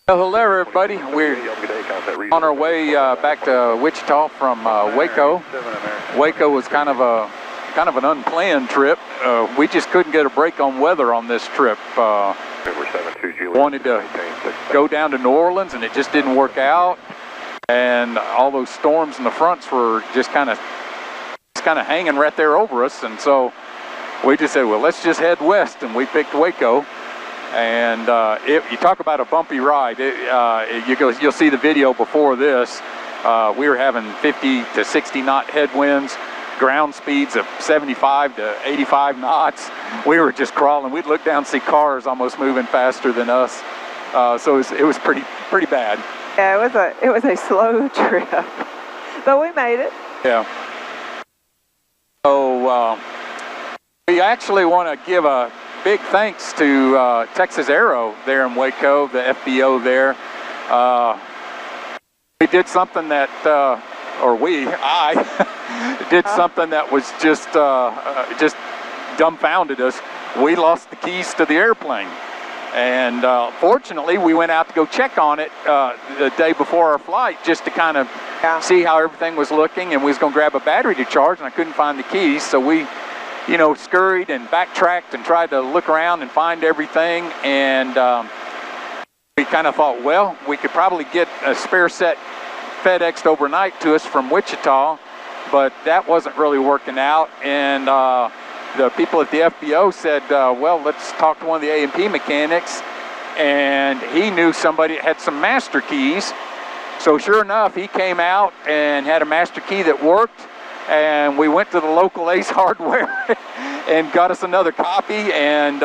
Well, hello everybody. We're on our way back to Wichita from Waco. Waco was kind of an unplanned trip. We just couldn't get a break on weather on this trip. Wanted to go down to New Orleans and it just didn't work out. And all those storms in the fronts were just kind of hanging right there over us. And so we just said, well, let's just head west, and we picked Waco. And you talk about a bumpy ride. You'll see the video before this. We were having 50 to 60 knot headwinds, ground speeds of 75 to 85 knots. We were just crawling. We'd look down and see cars almost moving faster than us. So it was pretty bad. Yeah, it was a slow trip, but we made it. Yeah. So we actually want to give a big thanks to Texas Aero there in Waco, the FBO there. We did something that, I did something that was just dumbfounded us. We lost the keys to the airplane. And fortunately, we went out to go check on it the day before our flight just to kind of see how everything was looking, and we was going to grab a battery to charge, and I couldn't find the keys, so we scurried and backtracked and tried to look around and find everything, and we kind of thought, well, we could probably get a spare set FedExed overnight to us from Wichita, but that wasn't really working out, and the people at the FBO said, well, let's talk to one of the A&P mechanics, and he knew somebody that had some master keys. So sure enough, he came out and had a master key that worked, and we went to the local Ace Hardware and got us another copy, and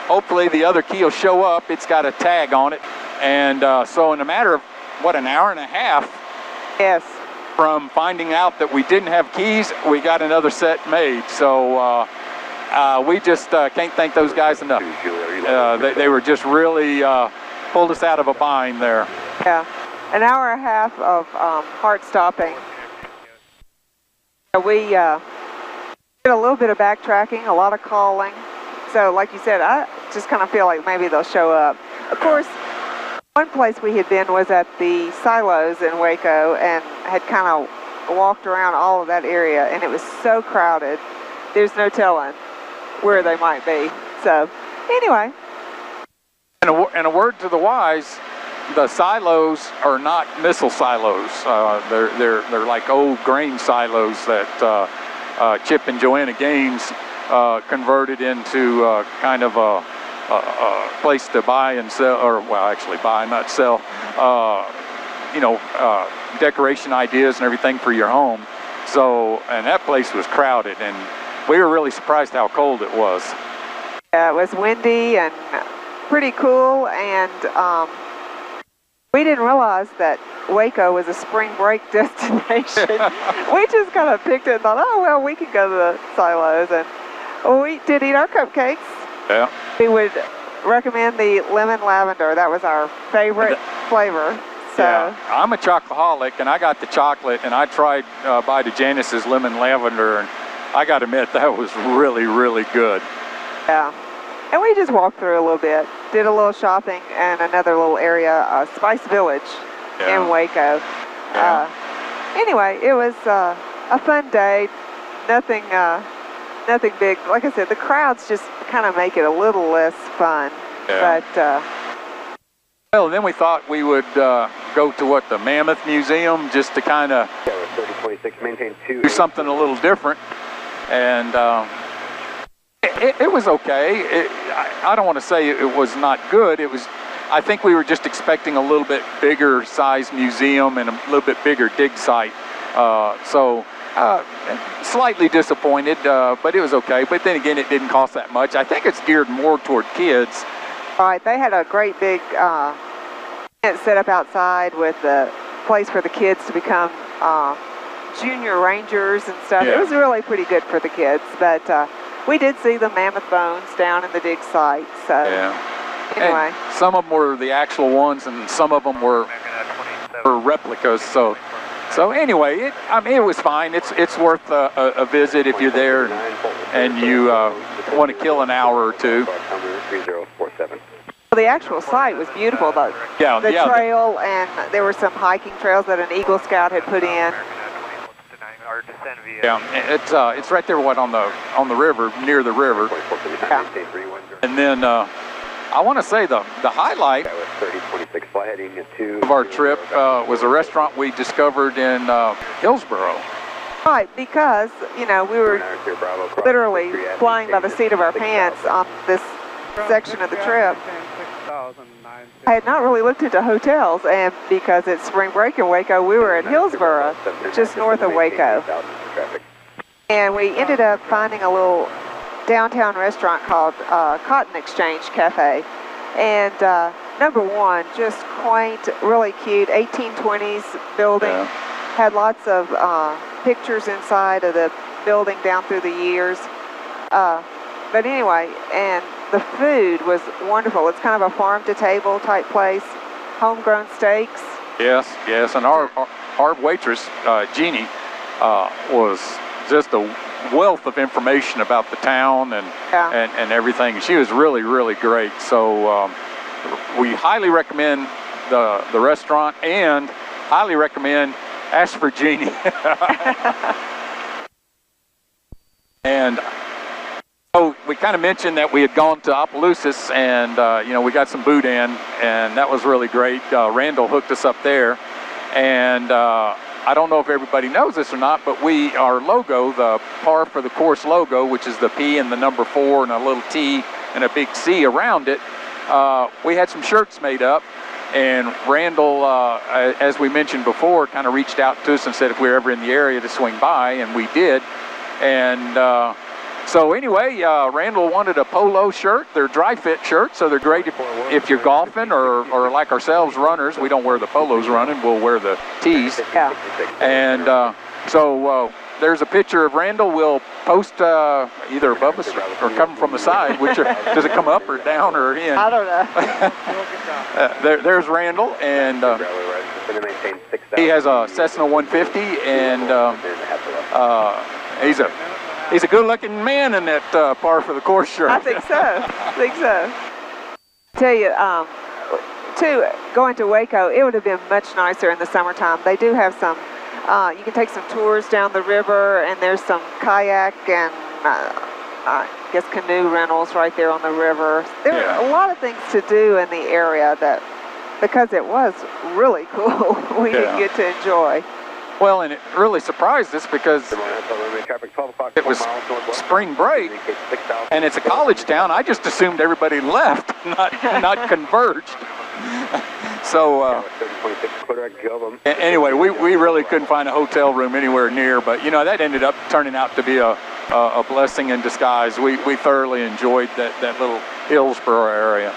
hopefully the other key will show up. It's got a tag on it, and so in a matter of, an hour and a half, yes, from finding out that we didn't have keys, we got another set made. So we just can't thank those guys enough. They were just really pulled us out of a bind there. Yeah, an hour and a half of heart stopping. We did a little bit of backtracking, a lot of calling. So like you said, I just kind of feel like maybe they'll show up. Of course, one place we had been was at the silos in Waco and had kind of walked around all of that area, and it was so crowded, there's no telling where they might be. So anyway. And a word to the wise, the silos are not missile silos. They're like old grain silos that Chip and Joanna Gaines converted into kind of a place to buy and sell, or well, actually buy, not sell, decoration ideas and everything for your home. So, and that place was crowded, and we were really surprised how cold it was. Yeah, it was windy and pretty cool, and we didn't realize that Waco was a spring break destination. We just kind of picked it and thought, oh, well, we could go to the silos, and we did eat our cupcakes. Yeah. We would recommend the lemon lavender. That was our favorite flavor. So. Yeah, I'm a chocoholic, and I got the chocolate, and I tried by the Genesys lemon lavender, and I got to admit that was really, really good. Yeah, and we just walked through a little bit, did a little shopping, and another little area, Spice Village in Waco. Yeah. Anyway, it was a fun day. Nothing big. Like I said, the crowds just kind of make it a little less fun. Yeah. But well, then we thought we would go to the Mammoth Museum, just to kind of do something a little different, and it was okay. I don't want to say it was not good. It was. I think we were just expecting a little bit bigger size museum and a little bit bigger dig site. Slightly disappointed, but it was okay. But then again, it didn't cost that much. I think it's geared more toward kids. Right, they had a great big tent set up outside with a place for the kids to become junior rangers and stuff. Yeah. It was really pretty good for the kids, but we did see the mammoth bones down in the dig site. So anyway, and some of them were the actual ones, and some of them were replicas. So anyway, it was fine. It's worth a visit if you're there and you want to kill an hour or two. The actual site was beautiful, though. Yeah, the trail, and there were some hiking trails that an Eagle Scout had put in. Yeah, it's right there, on the river, near the river. Yeah. And then I want to say the highlight of our trip was a restaurant we discovered in Hillsboro. Right, because, you know, we were literally flying by the seat of our pants on this section of the trip. I had not really looked into hotels, and because it's spring break in Waco, we were in Hillsboro, just north of Waco. And we ended up finding a little downtown restaurant called Cotton Exchange Cafe. And number one, just quaint, really cute, 1820s building. Yeah. Had lots of pictures inside of the building down through the years. But anyway, and the food was wonderful. It's kind of a farm-to-table type place, homegrown steaks. Yes, and our waitress, Jeannie, was just a wealth of information about the town and everything. She was really, really great. So we highly recommend the restaurant, and highly recommend ask for Jeannie. And so we kind of mentioned that we had gone to Opelousas, and you know, we got some boudin, and that was really great. Randall hooked us up there, and I don't know if everybody knows this or not, but our logo, the Parr for the course logo, which is the P and the number 4 and a little T and a big C around it, we had some shirts made up, and Randall, as we mentioned before, kind of reached out to us and said if we were ever in the area to swing by, and we did. And so anyway, Randall wanted a polo shirt. They're dry fit shirts, so they're great if you're golfing or like ourselves, runners. We don't wear the polos running, we'll wear the tees. Yeah. And so there's a picture of Randall. We'll post either above us or coming from the side. Does it come up or down or in? I don't know. There's Randall, and he has a Cessna 150, and he's a good-looking man in that Parr for the course shirt. I think so. Tell you, going to Waco, it would have been much nicer in the summertime. They do have some, you can take some tours down the river, and there's some kayak and I guess canoe rentals right there on the river. There are a lot of things to do in the area that, because it was really cool, we didn't get to enjoy. Well, and it really surprised us because it was spring break, and it's a college town. I just assumed everybody left, not converged. So anyway, we really couldn't find a hotel room anywhere near, but you know, that ended up turning out to be a blessing in disguise. We thoroughly enjoyed that little Hillsboro area.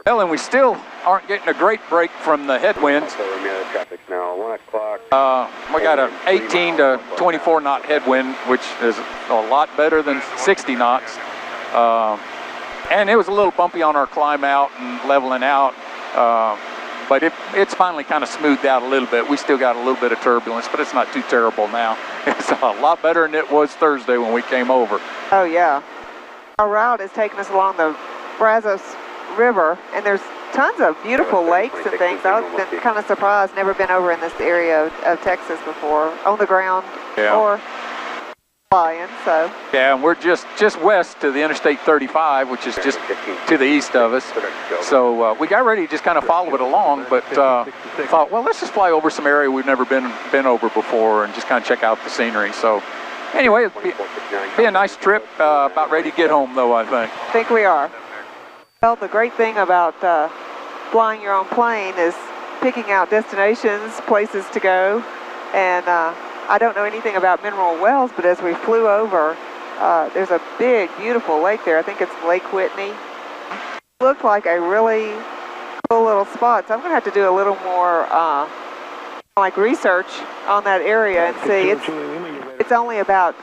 Well, and we still aren't getting a great break from the headwinds. We got an 18 to 24 knot headwind, which is a lot better than 60 knots. And it was a little bumpy on our climb out and leveling out, but it's finally kind of smoothed out a little bit. We still got a little bit of turbulence, but it's not too terrible now. It's a lot better than it was Thursday when we came over. Oh yeah, our route is taking us along the Brazos River, and there's tons of beautiful lakes and things. I've been kind of surprised, never been over in this area of Texas before, on the ground or flying. So yeah, and we're just west to the Interstate 35, which is just to the east of us. So we got ready to just kind of follow it along, but thought, well, let's just fly over some area we've never been over before and just kind of check out the scenery. So anyway, it'll be a nice trip. About ready to get home, though, I think. I think we are. Well, the great thing about flying your own plane is picking out destinations, places to go, and I don't know anything about Mineral Wells, but as we flew over, there's a big, beautiful lake there. I think it's Lake Whitney. It looked like a really cool little spot, so I'm going to have to do a little more like research on that area and see. It's only about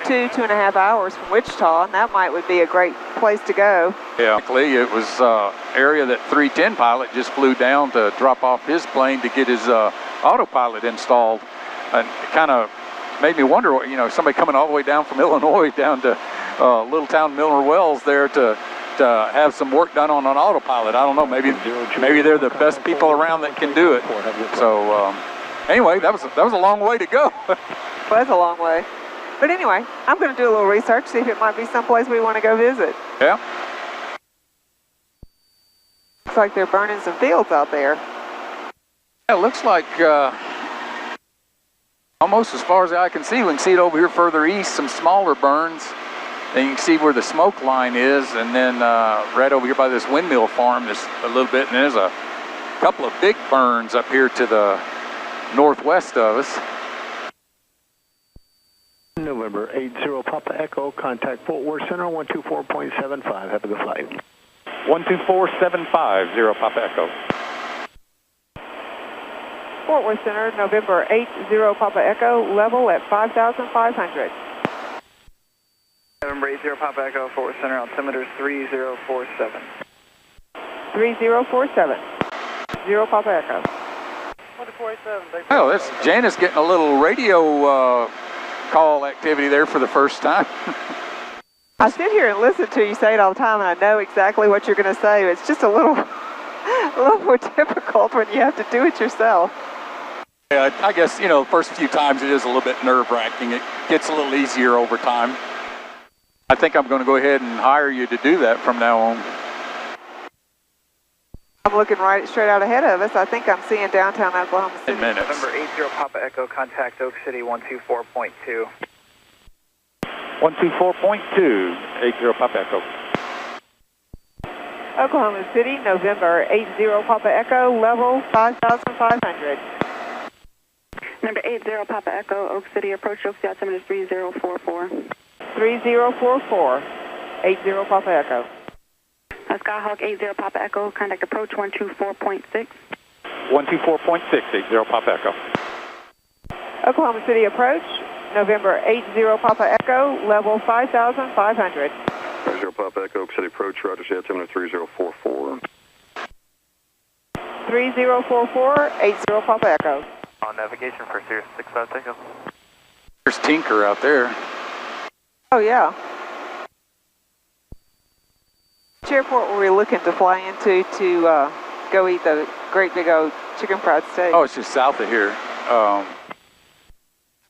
2.5 hours from Wichita, and that would be a great place to go. Yeah, it was area that 310 pilot just flew down to drop off his plane to get his autopilot installed, and it kind of made me wonder, you know, somebody coming all the way down from Illinois down to little town Mineral Wells there to have some work done on an autopilot. I don't know, maybe they're the best people around that can do it. So anyway, that was a long way to go. It was a long way. But anyway, I'm going to do a little research, see if it might be someplace we want to go visit. Yeah. Looks like they're burning some fields out there. Yeah, it looks like almost as far as the eye can see. We can see it over here further east, some smaller burns. Then you can see where the smoke line is, and then right over here by this windmill farm, there's a little bit, and there's a couple of big burns up here to the northwest of us. November 80 Papa Echo, contact Fort Worth Center 124.75. Have a good flight. 124.75, Papa Echo. Fort Worth Center, November 80 Papa Echo, level at 5,500. November 80 Papa Echo, Fort Worth Center, altimeter 3047. 3047, 0 Papa Echo. 2487. Oh, that's Janis getting a little radio call activity there for the first time. I sit here and listen to you say it all the time, and I know exactly what you're going to say. It's just a little more difficult when you have to do it yourself. Yeah, I guess, you know, the first few times it is a little bit nerve-wracking. It gets a little easier over time. I think I'm going to go ahead and hire you to do that from now on. I'm looking right straight out ahead of us. I think I'm seeing downtown Oklahoma City. 10 minutes. November 80 Papa Echo, contact Oak City 124.2. 124.2, 80 Papa Echo. Oklahoma City, November 80 Papa Echo, level 5,500. Number 80 Papa Echo, Oak City, approach Oak City, altimeter 3044. 3044, 80 Papa Echo. Skyhawk 80 Papa Echo, contact approach 124.6. 124.6, 80 Papa Echo. Oklahoma City approach, November 80 Papa Echo, level 5,500. 50 Papa Echo, Oak City approach, roger, altimeter 3044. 3044, 80 Papa Echo. On navigation for Sirius 65 Tango. There's Tinker out there. Oh, yeah. Which airport were we looking to fly into to go eat the great big old chicken fried steak? Oh, it's just south of here.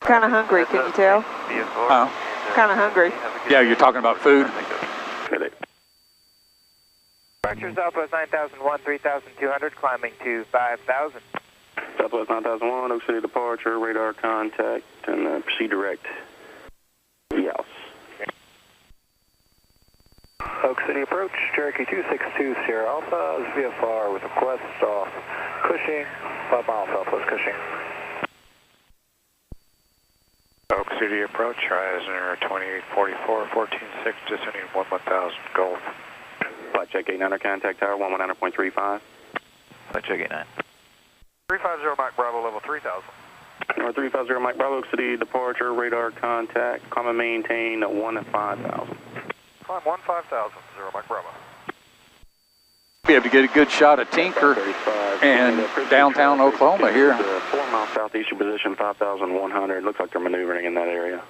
Kind of hungry, can you tell? Kind of hungry. Yeah, you're talking about food? Departure Southwest 9001, 3200, climbing to 5000. Southwest 9001, Oak City departure, radar contact, and proceed direct. Yes. Oak City approach, Cherokee 262 Sierra Alpha, VFR with request off Cushing, 5 miles southwest Cushing. Oak City approach, Horizon 2844, 146, descending 1000 Gulf. Flight check 89, contact tower 119.35. Flight check 89. 350 Mike Bravo, level 3000. Number 350 Mike Bravo, Oak City departure, radar contact, climb and maintain 15000. Climb 15000, 0 Mike Bravo. Be able to get a good shot of Tinker and downtown Oklahoma here. 4 miles southeastern position, 5,100. Looks like they're maneuvering in that area.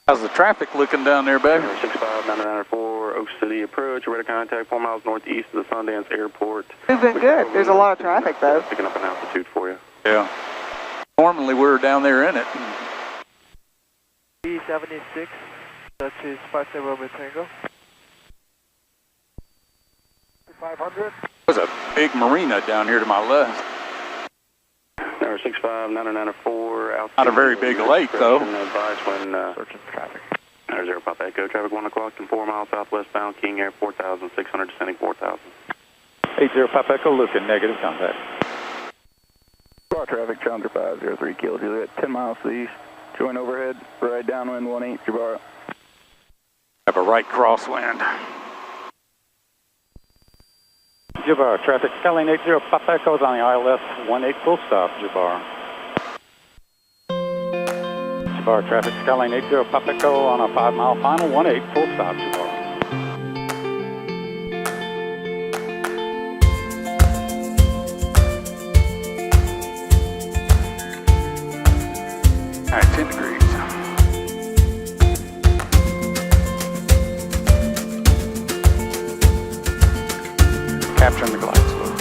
How's the traffic looking down there, baby? 65994 Oak City approach, radar contact 4 miles northeast of the Sundance Airport. Moving good. There's a lot of traffic, though. Picking up an altitude for you. Yeah. Normally we're down there in it. B76, that is 57 Roman Tango. 500. There's a big marina down here to my left. Number 65994 Not a very big lake, though. Advise when Searching for traffic. 0 Papa Echo, traffic 1 o'clock and 4 miles southwestbound, King Air 4,600, descending 4,000. 80 Papa Echo, looking negative contact. Car traffic, Challenger 503 Kilo Juliet, 10 miles to the east. Join overhead, right downwind 18, Jabara. Have a right crosswind. Jabbar, traffic, Skyline 80 Papa Echo's on the ILS, 18 full stop, Jabbar. Jabbar, traffic, Skyline 80 Papa Echo on a 5-mile final, 18 full stop, Jabbar. All right, 10 degrees. Capturing the glide slope.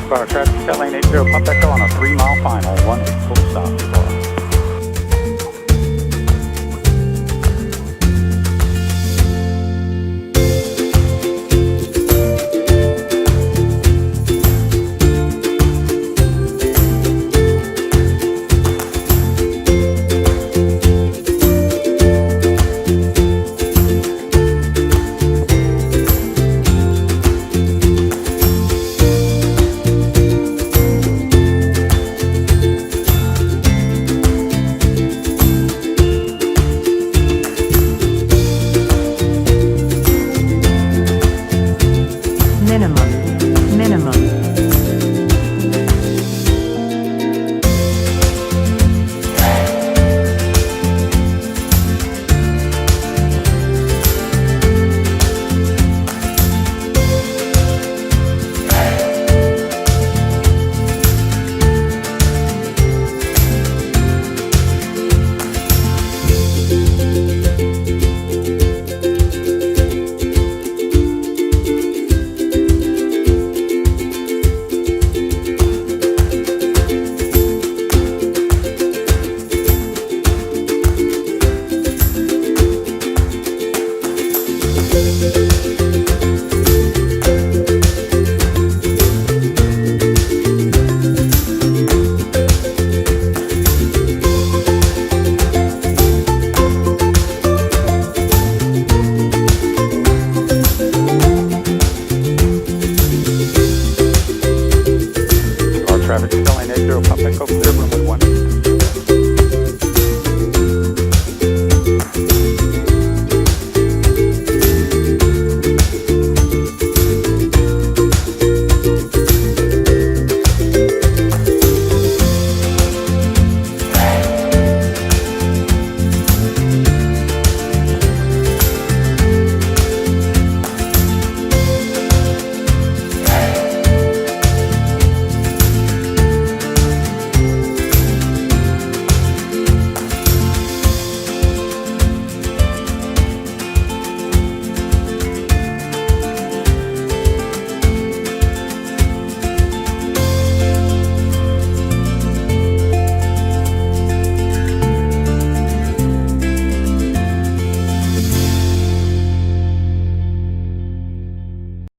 Bar traffic, lane 80, Pop Echo on a 3-mile final, 18 full stop.